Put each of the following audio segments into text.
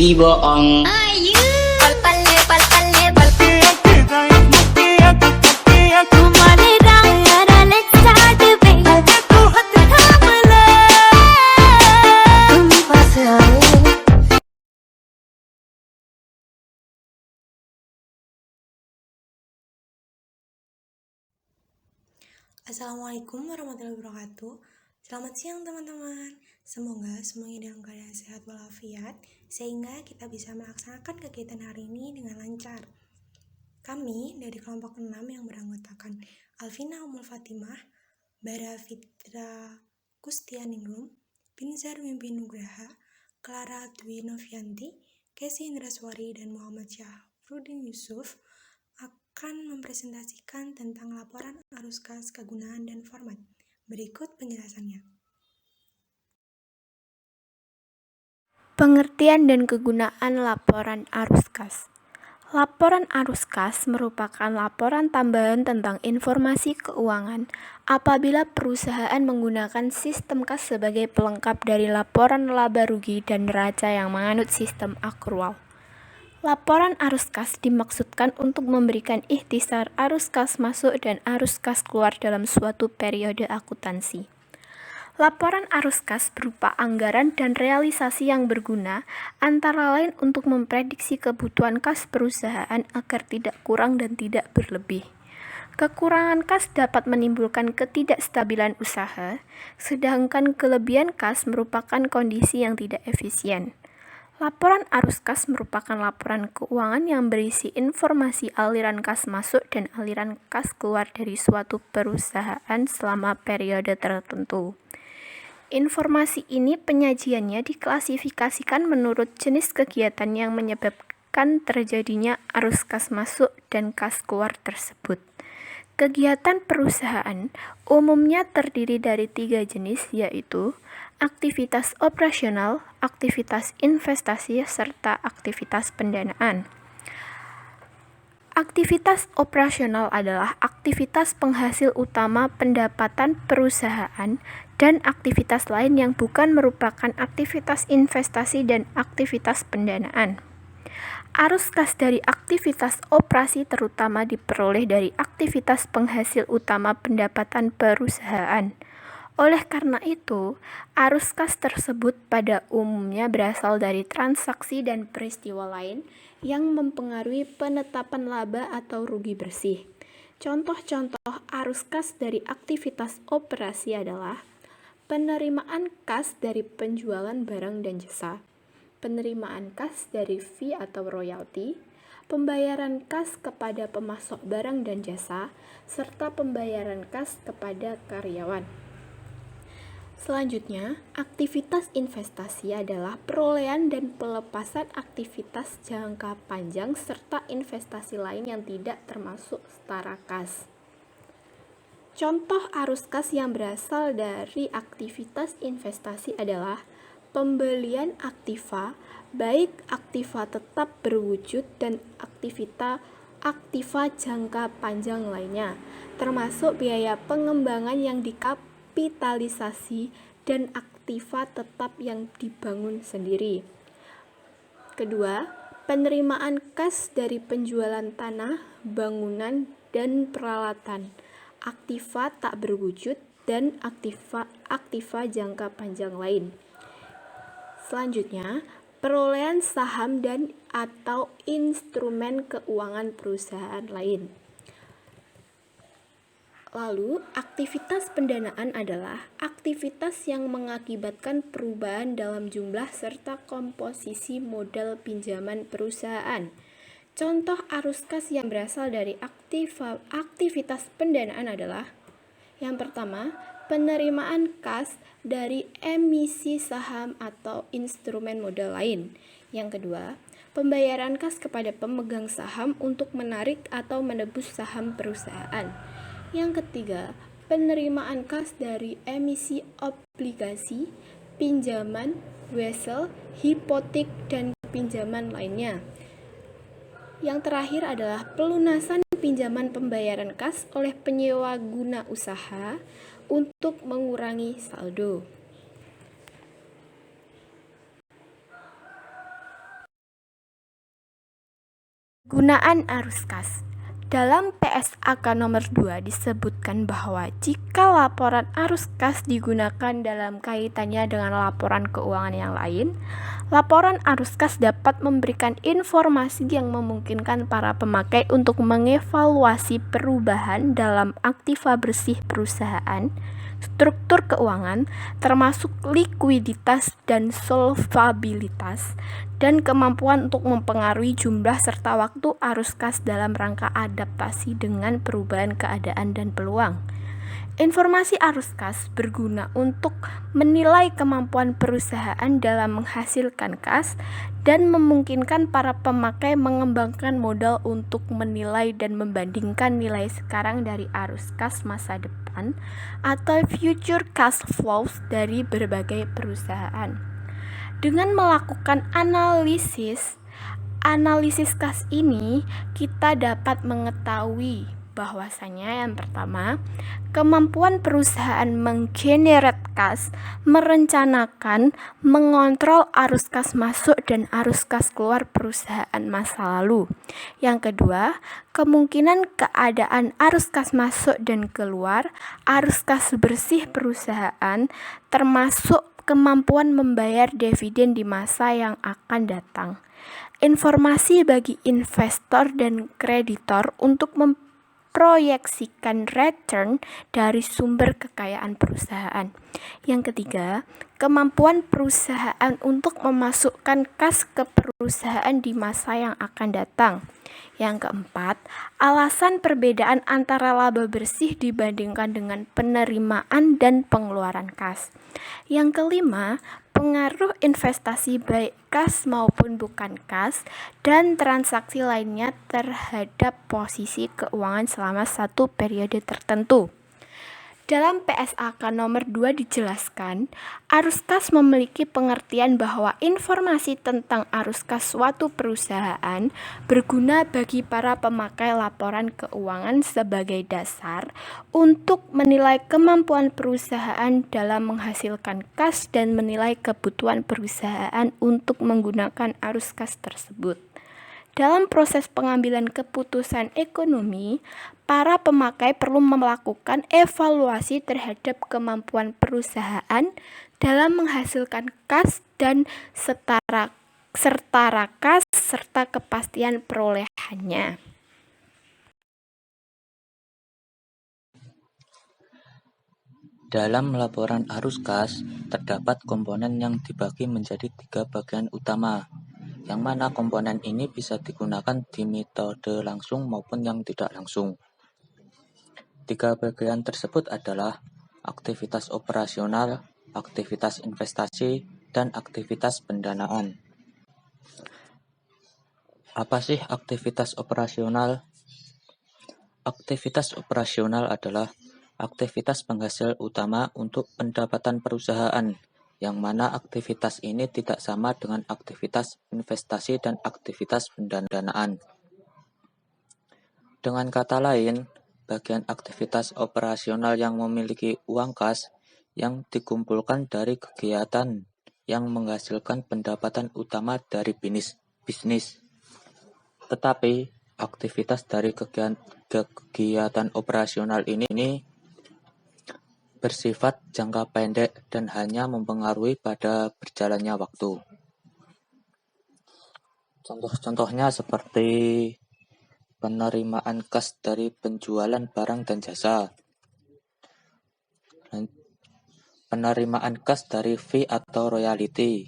Biboong. Assalamualaikum warahmatullahi wabarakatuh. Selamat siang teman-teman. Semoga semuanya dalam keadaan sehat walafiat sehingga kita bisa melaksanakan kegiatan hari ini dengan lancar. Kami dari kelompok 6 yang beranggotakan Alvina Umul Fatimah, Bara Fitra Kustianingrum, Binzar Wimpi Nugraha, Clara Dwi Novianti, Kesi Indraswari, dan Muhammad Syafruddin Yusuf akan mempresentasikan tentang laporan arus kas, kegunaan, dan format. Berikut penjelasannya. Pengertian dan kegunaan laporan arus kas. Laporan arus kas merupakan laporan tambahan tentang informasi keuangan apabila perusahaan menggunakan sistem kas sebagai pelengkap dari laporan laba rugi dan neraca yang menganut sistem akrual. Laporan arus kas dimaksudkan untuk memberikan ikhtisar arus kas masuk dan arus kas keluar dalam suatu periode akuntansi. Laporan arus kas berupa anggaran dan realisasi yang berguna, antara lain untuk memprediksi kebutuhan kas perusahaan agar tidak kurang dan tidak berlebih. Kekurangan kas dapat menimbulkan ketidakstabilan usaha, sedangkan kelebihan kas merupakan kondisi yang tidak efisien. Laporan arus kas merupakan laporan keuangan yang berisi informasi aliran kas masuk dan aliran kas keluar dari suatu perusahaan selama periode tertentu. Informasi ini penyajiannya diklasifikasikan menurut jenis kegiatan yang menyebabkan terjadinya arus kas masuk dan kas keluar tersebut. Kegiatan perusahaan umumnya terdiri dari 3 jenis, yaitu aktivitas operasional, aktivitas investasi, serta aktivitas pendanaan. Aktivitas operasional adalah aktivitas penghasil utama pendapatan perusahaan dan aktivitas lain yang bukan merupakan aktivitas investasi dan aktivitas pendanaan. Arus kas dari aktivitas operasi terutama diperoleh dari aktivitas penghasil utama pendapatan perusahaan. Oleh karena itu, arus kas tersebut pada umumnya berasal dari transaksi dan peristiwa lain yang mempengaruhi penetapan laba atau rugi bersih. Contoh-contoh arus kas dari aktivitas operasi adalah penerimaan kas dari penjualan barang dan jasa, penerimaan kas dari fee atau royalti, pembayaran kas kepada pemasok barang dan jasa, serta pembayaran kas kepada karyawan. Selanjutnya, aktivitas investasi adalah perolehan dan pelepasan aktivitas jangka panjang serta investasi lain yang tidak termasuk setara kas. Contoh arus kas yang berasal dari aktivitas investasi adalah pembelian aktiva, baik aktiva tetap berwujud dan aktiva jangka panjang lainnya, termasuk biaya pengembangan yang dikapitalisasi dan aktiva tetap yang dibangun sendiri. Kedua, penerimaan kas dari penjualan tanah, bangunan, dan peralatan, aktiva tak berwujud, dan aktiva jangka panjang lain. Selanjutnya, perolehan saham dan atau instrumen keuangan perusahaan lain. Lalu, aktivitas pendanaan adalah aktivitas yang mengakibatkan perubahan dalam jumlah serta komposisi modal pinjaman perusahaan. Contoh arus kas yang berasal dari aktivitas pendanaan adalah: yang pertama, penerimaan kas dari emisi saham atau instrumen modal lain. Yang kedua, pembayaran kas kepada pemegang saham untuk menarik atau menebus saham perusahaan. Yang ketiga, penerimaan kas dari emisi obligasi, pinjaman, wesel, hipotek, dan pinjaman lainnya. Yang terakhir adalah pelunasan pinjaman pembayaran kas oleh penyewa guna usaha untuk mengurangi saldo. Gunaan arus kas. Dalam PSAK nomor 2 disebutkan bahwa jika laporan arus kas digunakan dalam kaitannya dengan laporan keuangan yang lain, laporan arus kas dapat memberikan informasi yang memungkinkan para pemakai untuk mengevaluasi perubahan dalam aktiva bersih perusahaan, struktur keuangan, termasuk likuiditas dan solvabilitas, dan kemampuan untuk mempengaruhi jumlah serta waktu arus kas dalam rangka adaptasi dengan perubahan keadaan dan peluang. Informasi arus kas berguna untuk menilai kemampuan perusahaan dalam menghasilkan kas dan memungkinkan para pemakai mengembangkan modal untuk menilai dan membandingkan nilai sekarang dari arus kas masa depan atau future cash flows dari berbagai perusahaan. Dengan melakukan analisis kas ini, kita dapat mengetahui bahwasanya yang pertama, kemampuan perusahaan menggenerate kas, merencanakan, mengontrol arus kas masuk dan arus kas keluar perusahaan masa lalu. Yang kedua, kemungkinan keadaan arus kas masuk dan keluar, arus kas bersih perusahaan, termasuk kemampuan membayar dividen di masa yang akan datang. Informasi bagi investor dan kreditor untuk memproyeksikan return dari sumber kekayaan perusahaan. Yang ketiga, kemampuan perusahaan untuk memasukkan kas ke perusahaan di masa yang akan datang. Yang keempat, alasan perbedaan antara laba bersih dibandingkan dengan penerimaan dan pengeluaran kas. Yang kelima, pengaruh investasi baik kas maupun bukan kas dan transaksi lainnya terhadap posisi keuangan selama satu periode tertentu. Dalam PSAK nomor 2 dijelaskan, arus kas memiliki pengertian bahwa informasi tentang arus kas suatu perusahaan berguna bagi para pemakai laporan keuangan sebagai dasar untuk menilai kemampuan perusahaan dalam menghasilkan kas dan menilai kebutuhan perusahaan untuk menggunakan arus kas tersebut. Dalam proses pengambilan keputusan ekonomi, para pemakai perlu melakukan evaluasi terhadap kemampuan perusahaan dalam menghasilkan kas dan setara kas serta kepastian perolehannya. Dalam laporan arus kas, terdapat komponen yang dibagi menjadi 3 bagian utama, yang mana komponen ini bisa digunakan di metode langsung maupun yang tidak langsung. 3 bagian tersebut adalah aktivitas operasional, aktivitas investasi, dan aktivitas pendanaan. Apa sih aktivitas operasional? Aktivitas operasional adalah aktivitas penghasil utama untuk pendapatan perusahaan, yang mana aktivitas ini tidak sama dengan aktivitas investasi dan aktivitas pendanaan. Dengan kata lain, bagian aktivitas operasional yang memiliki uang kas yang dikumpulkan dari kegiatan yang menghasilkan pendapatan utama dari bisnis. Tetapi, aktivitas dari kegiatan operasional ini bersifat jangka pendek dan hanya mempengaruhi pada berjalannya waktu. Contoh-contohnya seperti penerimaan kas dari penjualan barang dan jasa, penerimaan kas dari fee atau royalti,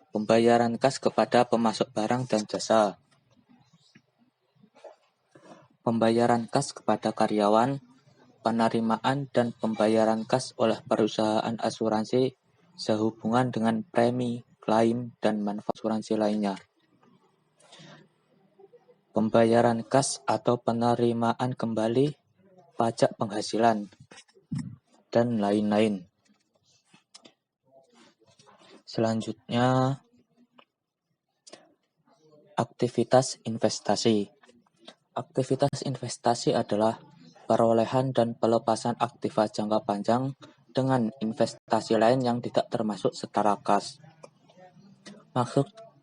pembayaran kas kepada pemasok barang dan jasa, pembayaran kas kepada karyawan, penerimaan dan pembayaran kas oleh perusahaan asuransi sehubungan dengan premi, klaim, dan manfaat asuransi lainnya. Pembayaran kas atau penerimaan kembali, pajak penghasilan, dan lain-lain. Selanjutnya, aktivitas investasi. Aktivitas investasi adalah perolehan dan pelepasan aktiva jangka panjang dengan investasi lain yang tidak termasuk setara kas.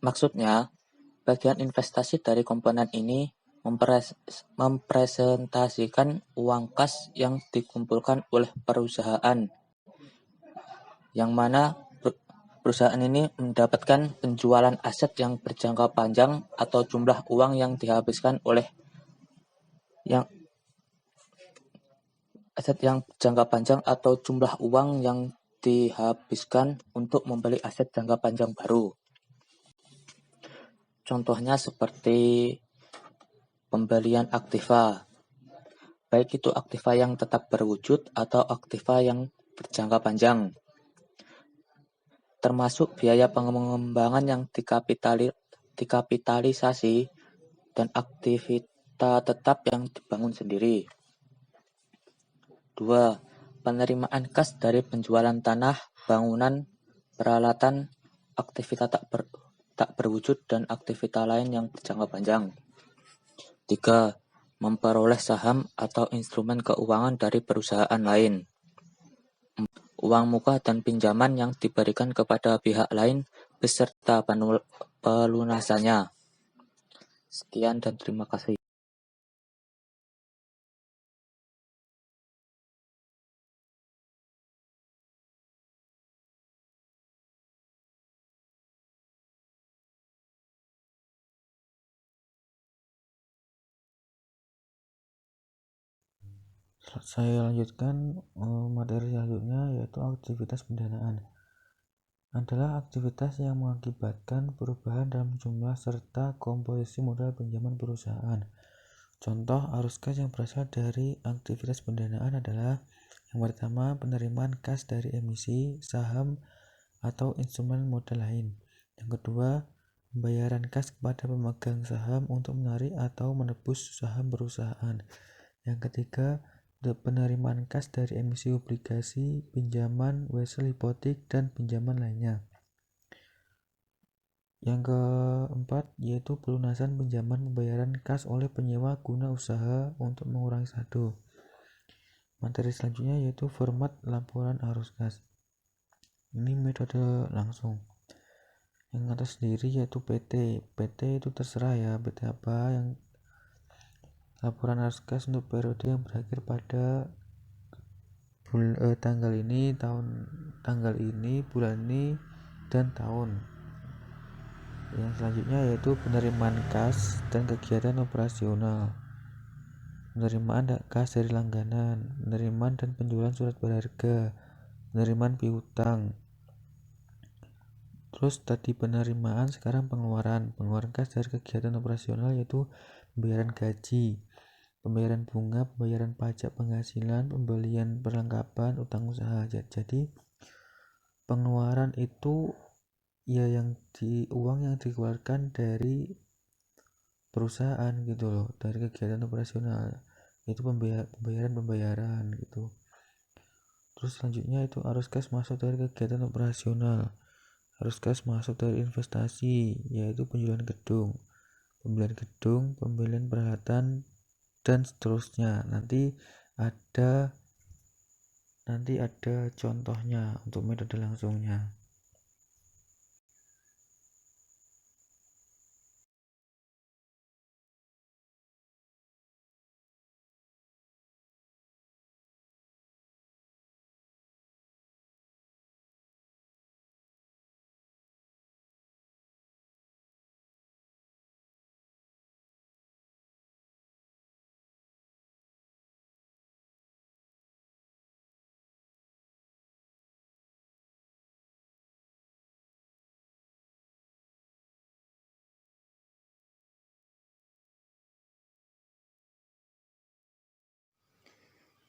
Maksudnya, Bagian investasi dari komponen ini mempresentasikan uang kas yang dikumpulkan oleh perusahaan, yang mana perusahaan ini mendapatkan penjualan aset yang berjangka panjang atau jumlah uang yang dihabiskan oleh aset yang jangka panjang atau jumlah uang yang dihabiskan untuk membeli aset jangka panjang baru. Contohnya seperti pembelian aktiva, baik itu aktiva yang tetap berwujud atau aktiva yang berjangka panjang, termasuk biaya pengembangan yang dikapitalisasi dan aktivitas tetap yang dibangun sendiri. 2. Penerimaan kas dari penjualan tanah, bangunan, peralatan, aktivitas tak berwujud dan aktivitas lain yang berjangka panjang. 3. Memperoleh saham atau instrumen keuangan dari perusahaan lain. Uang muka dan pinjaman yang diberikan kepada pihak lain beserta pelunasannya. Sekian dan terima kasih. Saya lanjutkan materi selanjutnya, yaitu aktivitas pendanaan. Adalah aktivitas yang mengakibatkan perubahan dalam jumlah serta komposisi modal pinjaman perusahaan. Contoh arus kas yang berasal dari aktivitas pendanaan adalah yang pertama, penerimaan kas dari emisi, saham, atau instrumen modal lain. Yang kedua, pembayaran kas kepada pemegang saham untuk menarik atau menebus saham perusahaan. Yang ketiga, penerimaan kas dari emisi obligasi, pinjaman, wesel hipotek, dan pinjaman lainnya. Yang keempat, yaitu pelunasan pinjaman pembayaran kas oleh penyewa guna usaha untuk mengurangi saldo. Materi selanjutnya yaitu format laporan arus kas. Ini metode langsung. Yang atas sendiri yaitu PT. PT itu terserah ya, PT apa yang laporan arus kas untuk periode yang berakhir pada tanggal ini, tanggal ini, bulan ini, dan tahun. Yang selanjutnya yaitu penerimaan kas dan kegiatan operasional, penerimaan kas dari langganan, penerimaan dan penjualan surat berharga, penerimaan piutang. Terus tadi penerimaan, sekarang pengeluaran kas dari kegiatan operasional yaitu pembayaran gaji, pembayaran bunga, pembayaran pajak penghasilan, pembelian perlengkapan, utang usaha. Jadi pengeluaran itu ya uang yang dikeluarkan dari perusahaan gitu loh, dari kegiatan operasional, itu pembayaran gitu. Terus selanjutnya itu arus kas masuk dari kegiatan operasional. Arus kas masuk dari investasi, yaitu penjualan gedung, pembelian gedung, pembelian peralatan, dan seterusnya. Nanti ada contohnya untuk metode langsungnya.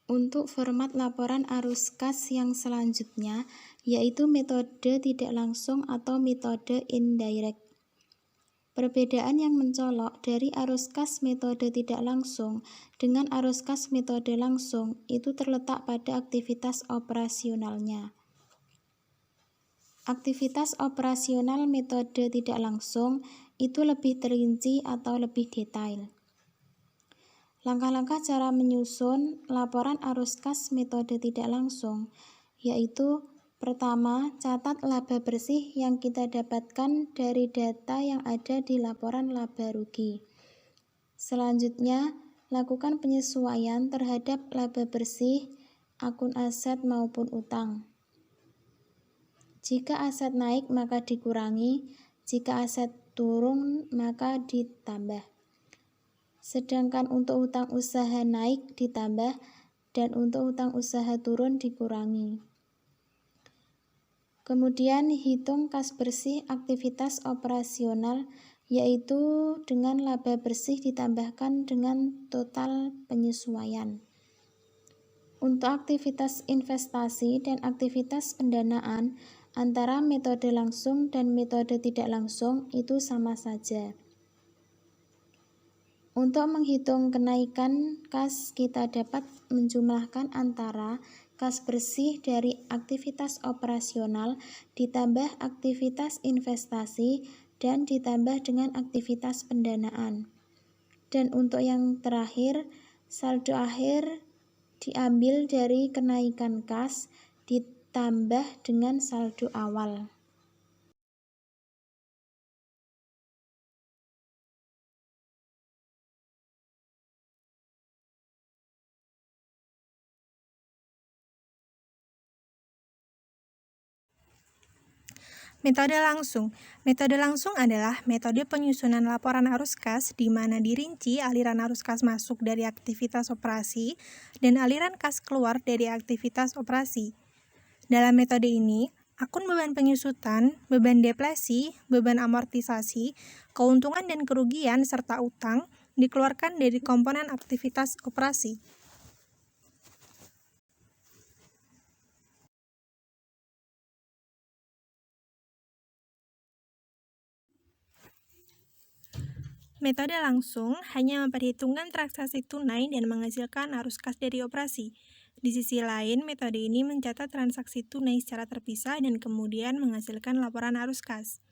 Untuk format laporan arus kas yang selanjutnya, yaitu metode tidak langsung atau metode indirect. Perbedaan yang mencolok dari arus kas metode tidak langsung dengan arus kas metode langsung itu terletak pada aktivitas operasionalnya. Aktivitas operasional metode tidak langsung itu lebih terinci atau lebih detail. Langkah-langkah cara menyusun laporan arus kas metode tidak langsung, yaitu Pertama, catat laba bersih yang kita dapatkan dari data yang ada di laporan laba rugi. Selanjutnya, lakukan penyesuaian terhadap laba bersih akun aset maupun utang. Jika aset naik maka dikurangi, jika aset turun maka ditambah. Sedangkan untuk utang usaha naik ditambah dan untuk utang usaha turun dikurangi. Kemudian hitung kas bersih aktivitas operasional, yaitu dengan laba bersih ditambahkan dengan total penyesuaian. Untuk aktivitas investasi dan aktivitas pendanaan, antara metode langsung dan metode tidak langsung itu sama saja. Untuk menghitung kenaikan kas, kita dapat menjumlahkan antara kas bersih dari aktivitas operasional ditambah aktivitas investasi dan ditambah dengan aktivitas pendanaan. Dan untuk yang terakhir, saldo akhir diambil dari kenaikan kas ditambah dengan saldo awal. Metode langsung. Metode langsung adalah metode penyusunan laporan arus kas di mana dirinci aliran arus kas masuk dari aktivitas operasi dan aliran kas keluar dari aktivitas operasi. Dalam metode ini, akun beban penyusutan, beban depresi, beban amortisasi, keuntungan dan kerugian, serta utang dikeluarkan dari komponen aktivitas operasi. Metode langsung hanya memperhitungkan transaksi tunai dan menghasilkan arus kas dari operasi. Di sisi lain, metode ini mencatat transaksi tunai secara terpisah dan kemudian menghasilkan laporan arus kas.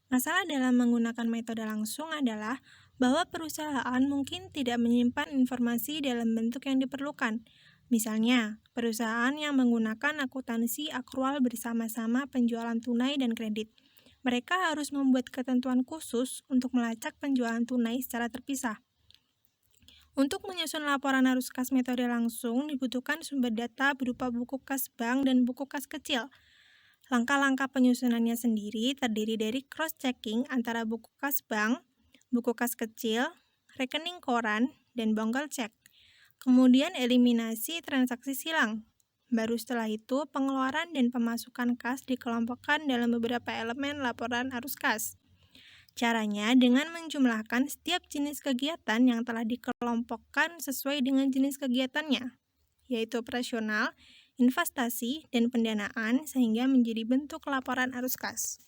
Masalah dalam menggunakan metode langsung adalah bahwa perusahaan mungkin tidak menyimpan informasi dalam bentuk yang diperlukan. Misalnya, perusahaan yang menggunakan akuntansi akrual bersama-sama penjualan tunai dan kredit. Mereka harus membuat ketentuan khusus untuk melacak penjualan tunai secara terpisah. Untuk menyusun laporan arus kas metode langsung, dibutuhkan sumber data berupa buku kas bank dan buku kas kecil. Langkah-langkah penyusunannya sendiri terdiri dari cross-checking antara buku kas bank, buku kas kecil, rekening koran, dan bongkar cek. Kemudian eliminasi transaksi silang. Baru setelah itu, pengeluaran dan pemasukan kas dikelompokkan dalam beberapa elemen laporan arus kas. Caranya dengan menjumlahkan setiap jenis kegiatan yang telah dikelompokkan sesuai dengan jenis kegiatannya, yaitu operasional, investasi, dan pendanaan sehingga menjadi bentuk laporan arus kas.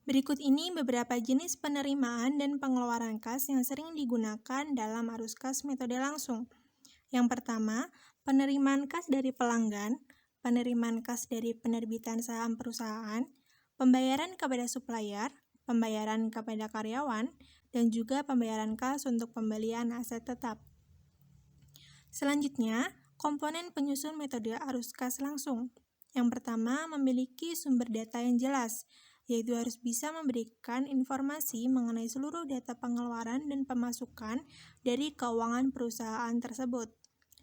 Berikut ini beberapa jenis penerimaan dan pengeluaran kas yang sering digunakan dalam arus kas metode langsung. Yang pertama, penerimaan kas dari pelanggan, penerimaan kas dari penerbitan saham perusahaan, pembayaran kepada supplier, pembayaran kepada karyawan, dan juga pembayaran kas untuk pembelian aset tetap. Selanjutnya, komponen penyusun metode arus kas langsung. Yang pertama, memiliki sumber data yang jelas, yaitu harus bisa memberikan informasi mengenai seluruh data pengeluaran dan pemasukan dari keuangan perusahaan tersebut,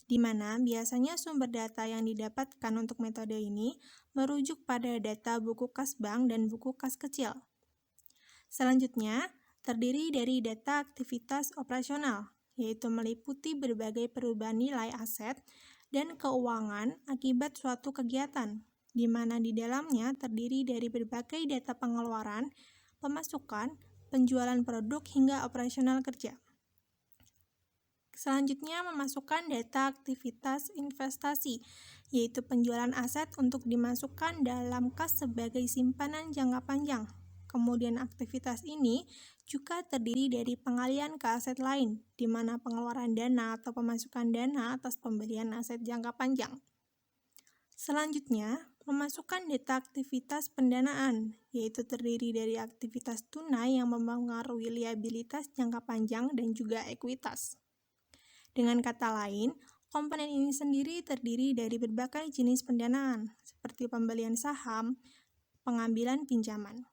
di mana biasanya sumber data yang didapatkan untuk metode ini merujuk pada data buku kas bank dan buku kas kecil. Selanjutnya, terdiri dari data aktivitas operasional, yaitu meliputi berbagai perubahan nilai aset dan keuangan akibat suatu kegiatan, di mana di dalamnya terdiri dari berbagai data pengeluaran, pemasukan, penjualan produk hingga operasional kerja. Selanjutnya, memasukkan data aktivitas investasi, yaitu penjualan aset untuk dimasukkan dalam kas sebagai simpanan jangka panjang. Kemudian aktivitas ini juga terdiri dari pengalian ke aset lain, di mana pengeluaran dana atau pemasukan dana atas pembelian aset jangka panjang. Selanjutnya, memasukkan data aktivitas pendanaan, yaitu terdiri dari aktivitas tunai yang mempengaruhi liabilitas jangka panjang dan juga ekuitas. Dengan kata lain, komponen ini sendiri terdiri dari berbagai jenis pendanaan, seperti pembelian saham, pengambilan pinjaman,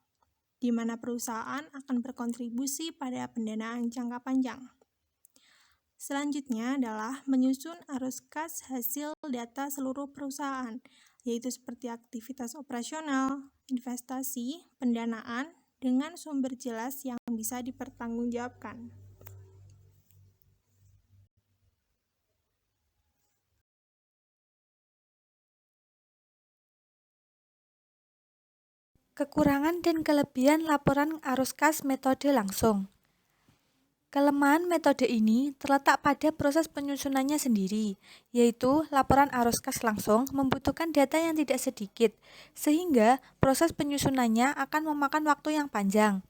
di mana perusahaan akan berkontribusi pada pendanaan jangka panjang. Selanjutnya adalah menyusun arus kas hasil data seluruh perusahaan, yaitu seperti aktivitas operasional, investasi, pendanaan, dengan sumber jelas yang bisa dipertanggungjawabkan. Kekurangan dan kelebihan laporan arus kas metode langsung. Kelemahan metode ini terletak pada proses penyusunannya sendiri, yaitu laporan arus kas langsung membutuhkan data yang tidak sedikit, sehingga proses penyusunannya akan memakan waktu yang panjang.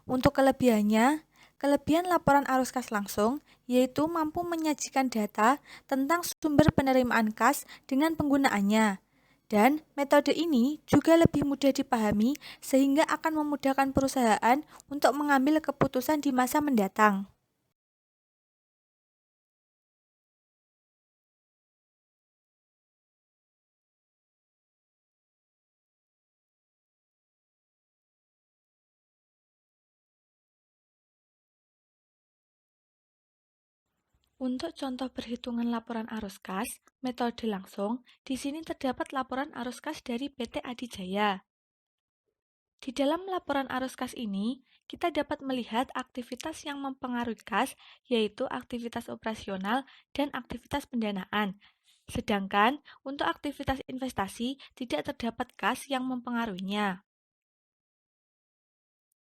Untuk kelebihannya, kelebihan laporan arus kas langsung yaitu mampu menyajikan data tentang sumber penerimaan kas dengan penggunaannya. Dan metode ini juga lebih mudah dipahami sehingga akan memudahkan perusahaan untuk mengambil keputusan di masa mendatang. Untuk contoh perhitungan laporan arus kas, metode langsung, di sini terdapat laporan arus kas dari PT Adijaya. Di dalam laporan arus kas ini, kita dapat melihat aktivitas yang mempengaruhi kas, yaitu aktivitas operasional dan aktivitas pendanaan. Sedangkan untuk aktivitas investasi tidak terdapat kas yang mempengaruhinya.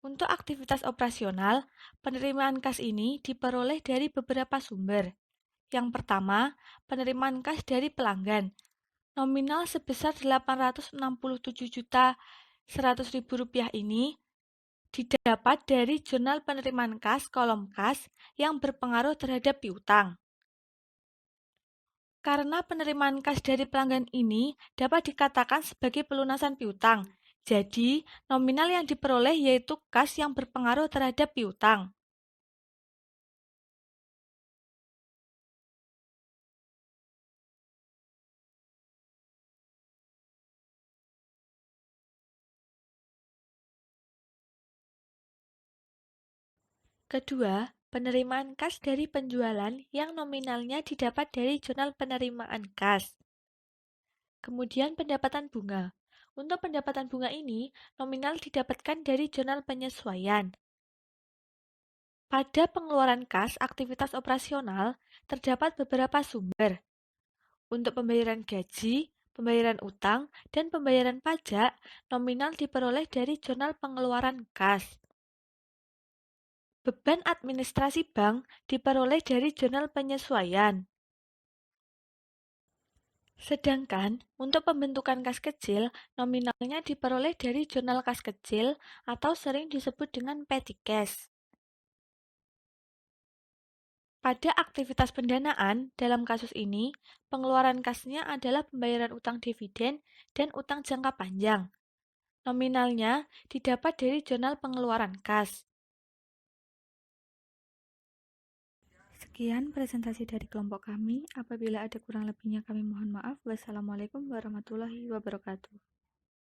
Untuk aktivitas operasional, penerimaan kas ini diperoleh dari beberapa sumber. Yang pertama, penerimaan kas dari pelanggan. Nominal sebesar Rp867.100.000 ini didapat dari jurnal penerimaan kas kolom kas yang berpengaruh terhadap piutang. Karena penerimaan kas dari pelanggan ini dapat dikatakan sebagai pelunasan piutang, jadi nominal yang diperoleh yaitu kas yang berpengaruh terhadap piutang. Kedua, penerimaan kas dari penjualan yang nominalnya didapat dari jurnal penerimaan kas. Kemudian pendapatan bunga. Untuk pendapatan bunga ini, nominal didapatkan dari jurnal penyesuaian. Pada pengeluaran kas aktivitas operasional, terdapat beberapa sumber. Untuk pembayaran gaji, pembayaran utang, dan pembayaran pajak, nominal diperoleh dari jurnal pengeluaran kas. Beban administrasi bank diperoleh dari jurnal penyesuaian. Sedangkan untuk pembentukan kas kecil, nominalnya diperoleh dari jurnal kas kecil atau sering disebut dengan petty cash. Pada aktivitas pendanaan, dalam kasus ini, pengeluaran kasnya adalah pembayaran utang dividen dan utang jangka panjang. Nominalnya didapat dari jurnal pengeluaran kas. Sekian presentasi dari kelompok kami. Apabila ada kurang lebihnya kami mohon maaf. Wassalamualaikum warahmatullahi wabarakatuh.